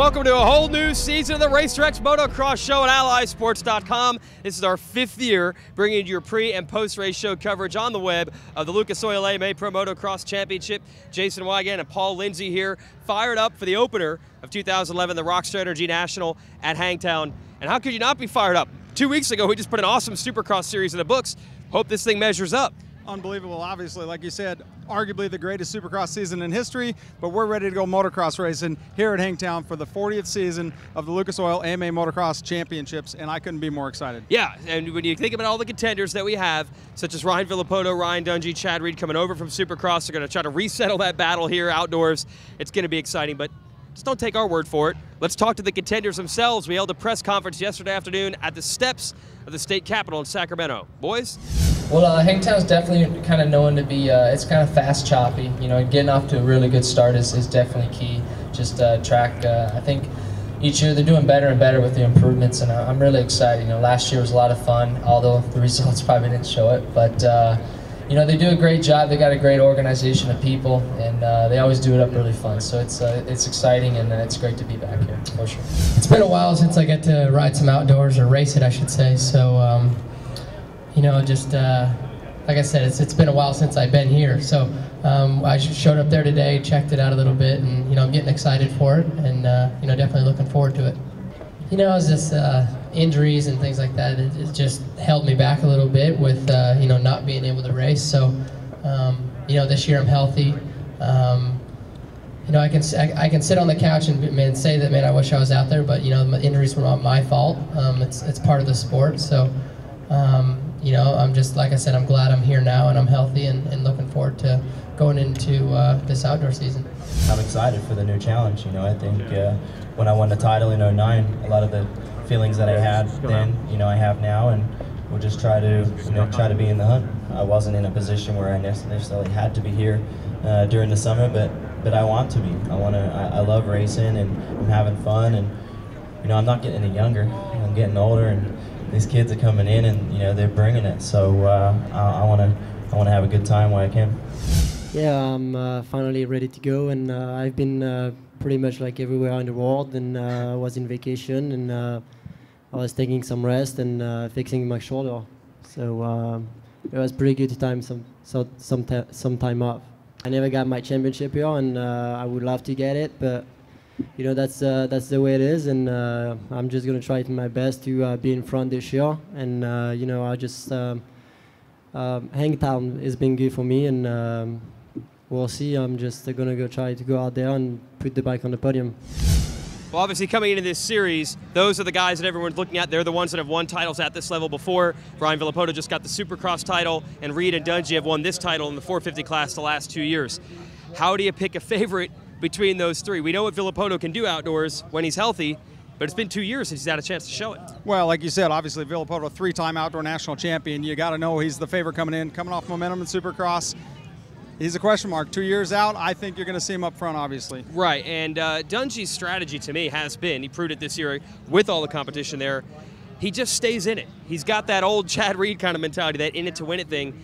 Welcome to a whole new season of the Racetracks Motocross Show at AllySports.com. This is our 5th year bringing you your pre- and post-race show coverage on the web of the Lucas Oil AMA Pro Motocross Championship. Jason Wygant and Paul Lindsay here, fired up for the opener of 2011, the Rockstar Energy National at Hangtown. And how could you not be fired up? 2 weeks ago, we just put an awesome Supercross series in the books. Hope this thing measures up. Unbelievable, obviously, like you said, arguably the greatest Supercross season in history, but we're ready to go motocross racing here at Hangtown for the 40th season of the Lucas Oil AMA Motocross Championships, and I couldn't be more excited. Yeah, and when you think about all the contenders that we have, such as Ryan Villopoto, Ryan Dungey, Chad Reed coming over from Supercross, they're going to try to resettle that battle here outdoors. It's going to be exciting, but just don't take our word for it. Let's talk to the contenders themselves. We held a press conference yesterday afternoon at the steps of the state capitol in Sacramento. Boys? Well, Hangtown's definitely kind of known to be, it's kind of fast, choppy. You know, getting off to a really good start is definitely key. Just track, I think each year they're doing better and better with the improvements, and I'm really excited. You know, last year was a lot of fun, although the results probably didn't show it. But, you know, they do a great job. They got a great organization of people, and they always do it up really fun. So it's exciting, and it's great to be back here, for sure. It's been a while since I get to ride some outdoors, or race it, I should say. So, you know, just like I said, it's been a while since I've been here. So I showed up there today, checked it out a little bit, and you know, I'm getting excited for it, and you know, definitely looking forward to it. You know, it's just injuries and things like that. It just held me back a little bit with you know, not being able to race. So you know, this year I'm healthy. You know, I can sit on the couch and say that, man, I wish I was out there, but you know, the injuries were not my fault. It's part of the sport. So you know, I'm just, like I said, I'm glad I'm here now and I'm healthy and looking forward to going into this outdoor season. I'm excited for the new challenge. You know, I think when I won the title in '09, a lot of the feelings that I had then, you know, I have now, and we'll just try to, you know, try to be in the hunt. I wasn't in a position where I necessarily had to be here during the summer, but I want to be. I love racing, and I'm having fun, and you know, I'm not getting any younger. I'm getting older, and these kids are coming in, and you know, they're bringing it. So I want to have a good time while I can. Yeah, I'm finally ready to go, and I've been pretty much like everywhere in the world, and I was in vacation, and I was taking some rest and fixing my shoulder. So it was pretty good time, some time off. I never got my championship here, and I would love to get it, but you know, that's the way it is, and I'm just gonna try my best to be in front this year. And you know, I just Hangtown has been good for me, and we'll see. I'm just gonna try to go out there and put the bike on the podium. Well, obviously coming into this series, those are the guys that everyone's looking at. They're the ones that have won titles at this level before. Ryan Villopoto just got the Supercross title, and Reed and Dungey have won this title in the 450 class the last 2 years. How do you pick a favorite between those three? We know what Villopoto can do outdoors when he's healthy, but it's been 2 years since he's had a chance to show it. Well, like you said, obviously Villopoto, three-time outdoor national champion. You got to know he's the favorite coming in, coming off momentum in Supercross. He's a question mark. 2 years out, I think you're going to see him up front, obviously. Right, and Dungey's strategy to me has been, he proved it this year with all the competition there, he just stays in it. He's got that old Chad Reed kind of mentality, that in it to win it thing.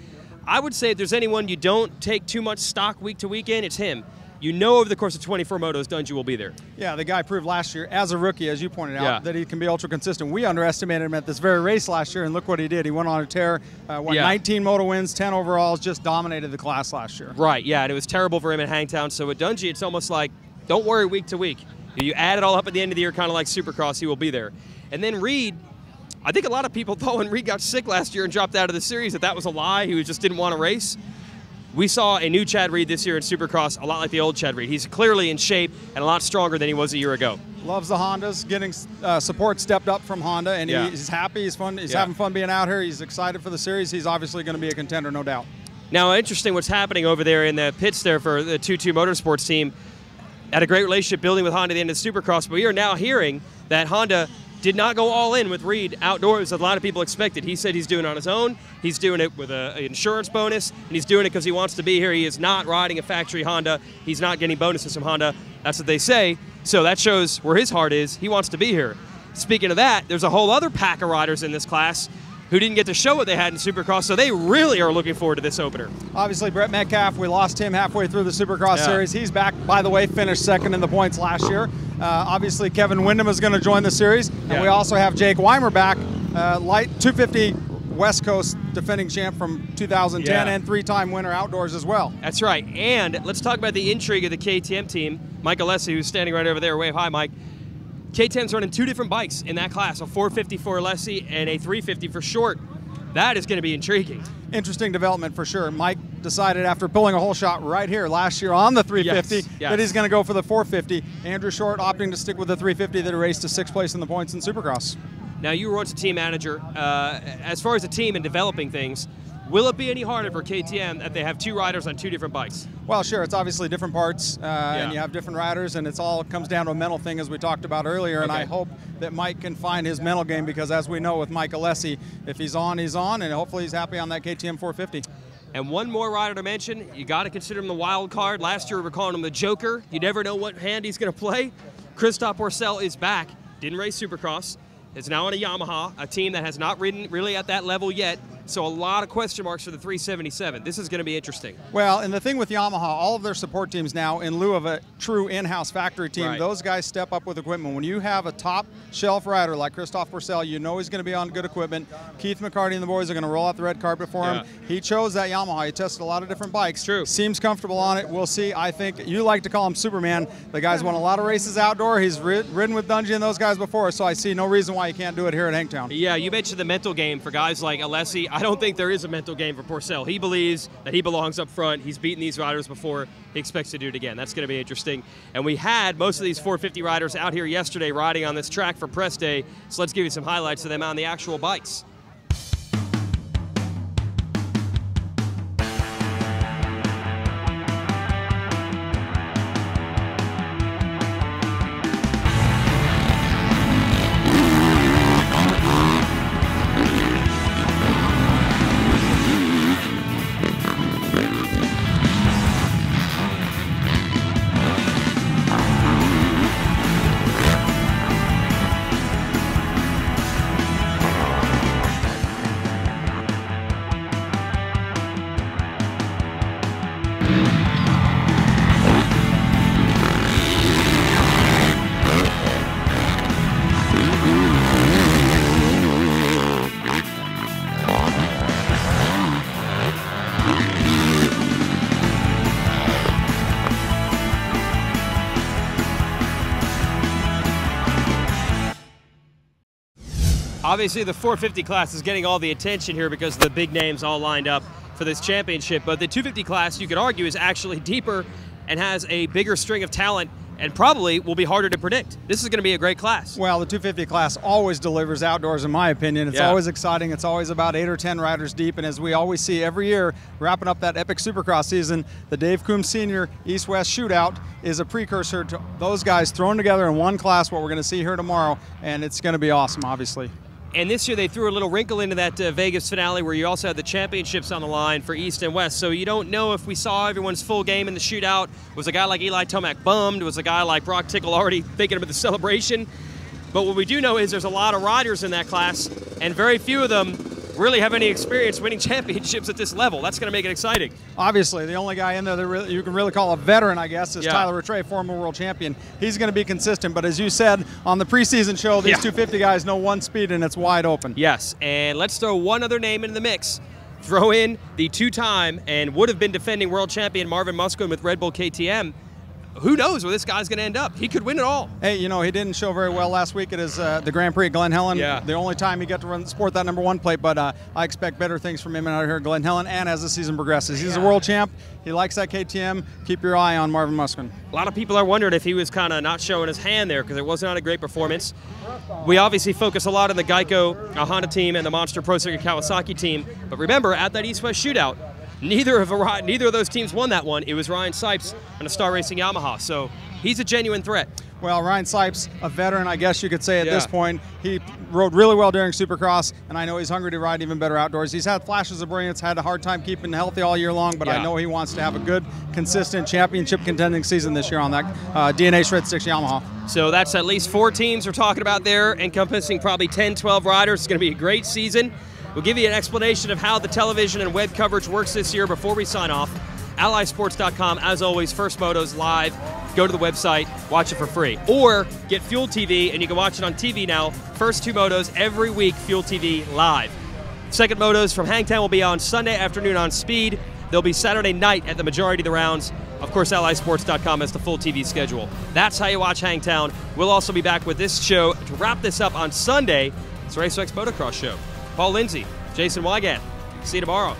I would say if there's anyone you don't take too much stock week to week in, it's him. You know, over the course of 24 motos, Dungey will be there. Yeah, the guy proved last year, as a rookie, as you pointed out, that he can be ultra consistent. We underestimated him at this very race last year, and look what he did. He went on a tear, won 19 moto wins, 10 overalls, just dominated the class last year. Right, yeah, and it was terrible for him at Hangtown. So with Dungey, it's almost like, don't worry week to week. You add it all up at the end of the year, kind of like Supercross, he will be there. And then Reed, I think a lot of people thought when Reed got sick last year and dropped out of the series that was a lie. He just didn't want to race. We saw a new Chad Reed this year in Supercross, a lot like the old Chad Reed. He's clearly in shape and a lot stronger than he was a year ago. Loves the Hondas, getting support stepped up from Honda, and he's happy, he's fun, he's having fun being out here. He's excited for the series. He's obviously going to be a contender, no doubt. Now, interesting what's happening over there in the pits there for the 2-2 Motorsports team. Had a great relationship building with Honda at the end of Supercross, but we are now hearing that Honda did not go all in with Reed outdoors as a lot of people expected. He said he's doing it on his own. He's doing it with an insurance bonus, and he's doing it because he wants to be here. He is not riding a factory Honda. He's not getting bonuses from Honda. That's what they say. So that shows where his heart is. He wants to be here. Speaking of that, there's a whole other pack of riders in this class. who didn't get to show what they had in Supercross, so they really are looking forward to this opener. Obviously, Brett Metcalf, we lost him halfway through the Supercross series. He's back, by the way, finished second in the points last year. Obviously, Kevin Windham is going to join the series. And we also have Jake Weimer back, light 250 West Coast defending champ from 2010 and 3-time winner outdoors as well. That's right. And let's talk about the intrigue of the KTM team. Mike Alessi, who's standing right over there. Wave hi, Mike. KTM's running 2 different bikes in that class, a 450 for Alessi and a 350 for Short. That is going to be intriguing. Interesting development for sure. Mike decided after pulling a whole shot right here last year on the 350 that he's going to go for the 450. Andrew Short opting to stick with the 350 that raced to 6th place in the points in Supercross. Now, you were once a team manager. As far as a team and developing things, will it be any harder for KTM that they have 2 riders on 2 different bikes? Well, sure. It's obviously different parts, and you have different riders, and it's all comes down to a mental thing, as we talked about earlier. And I hope that Mike can find his mental game, because as we know with Mike Alessi, if he's on, he's on, and hopefully he's happy on that KTM 450. And one more rider to mention, you got to consider him the wild card. Last year we were calling him the Joker. You never know what hand he's going to play. Christophe Pourcel is back. Didn't race Supercross. Is now on a Yamaha, a team that has not ridden really at that level yet. So a lot of question marks for the 377. This is going to be interesting. Well, and the thing with Yamaha, all of their support teams now, in lieu of a true in-house factory team, those guys step up with equipment. When you have a top shelf rider like Christophe Pourcel, you know he's going to be on good equipment. Keith McCarty and the boys are going to roll out the red carpet for him. He chose that Yamaha. He tested a lot of different bikes. True. Seems comfortable on it. We'll see. I think you like to call him Superman. The guy's won a lot of races outdoor. He's ridden with Dungey and those guys before, so I see no reason why he can't do it here at Hangtown. Yeah, you mentioned the mental game for guys like Alessi. I don't think there is a mental game for Pourcel. He believes that he belongs up front. He's beaten these riders before. He expects to do it again. That's going to be interesting. And we had most of these 450 riders out here yesterday riding on this track for Press Day. So let's give you some highlights of them on the actual bikes. Obviously, the 450 class is getting all the attention here because the big names all lined up for this championship. But the 250 class, you could argue, is actually deeper and has a bigger string of talent and probably will be harder to predict. This is going to be a great class. Well, the 250 class always delivers outdoors, in my opinion. It's always exciting. It's always about 8 or 10 riders deep. And as we always see every year, wrapping up that epic Supercross season, the Dave Coombs Sr. East-West Shootout is a precursor to those guys thrown together in one class, what we're going to see here tomorrow. And it's going to be awesome, obviously. And this year they threw a little wrinkle into that Vegas finale where you also had the championships on the line for East and West. So you don't know if we saw everyone's full game in the shootout. Was a guy like Eli Tomac bummed? Was a guy like Brock Tickle already thinking about the celebration? But what we do know is there's a lot of riders in that class, and very few of them really have any experience winning championships at this level. That's going to make it exciting. Obviously, the only guy in there that you can really call a veteran, I guess, is Tyler Rattray, former world champion. He's going to be consistent, but as you said on the preseason show, these 250 guys know one speed and it's wide open. Yes, and let's throw one other name into the mix. Throw in the 2-time and would have been defending world champion Marvin Musquin with Red Bull KTM. Who knows where this guy's going to end up? He could win it all. Hey, you know, he didn't show very well last week at his the Grand Prix at Glen Helen. The only time he got to sport that #1 plate, but I expect better things from him out here at Glen Helen and as the season progresses. He's a world champ. He likes that KTM. Keep your eye on Marvin Musquin. A lot of people are wondering if he was kind of not showing his hand there because it was not a great performance. We obviously focus a lot on the Geico Honda team and the Monster Pro Circuit Kawasaki team, but remember, at that East-West Shootout, neither of those teams won that one. It was Ryan Sipes on a Star Racing Yamaha, so he's a genuine threat. Well, Ryan Sipes, a veteran, I guess you could say at this point. He rode really well during Supercross, and I know he's hungry to ride even better outdoors. He's had flashes of brilliance, had a hard time keeping healthy all year long, but I know he wants to have a good, consistent championship contending season this year on that DNA Shred 6 Yamaha. So that's at least 4 teams we're talking about there, encompassing probably 10, 12 riders. It's going to be a great season. We'll give you an explanation of how the television and web coverage works this year before we sign off. AllySports.com, as always, First Moto's live. Go to the website, watch it for free. Or get Fuel TV, and you can watch it on TV now. First 2 motos every week, Fuel TV live. Second motos from Hangtown will be on Sunday afternoon on Speed. They'll be Saturday night at the majority of the rounds. Of course, AllySports.com has the full TV schedule. That's how you watch Hangtown. We'll also be back with this show to wrap this up on Sunday. It's the RaceX Motocross Show. Paul Lindsay, Jason Wygant. See you tomorrow.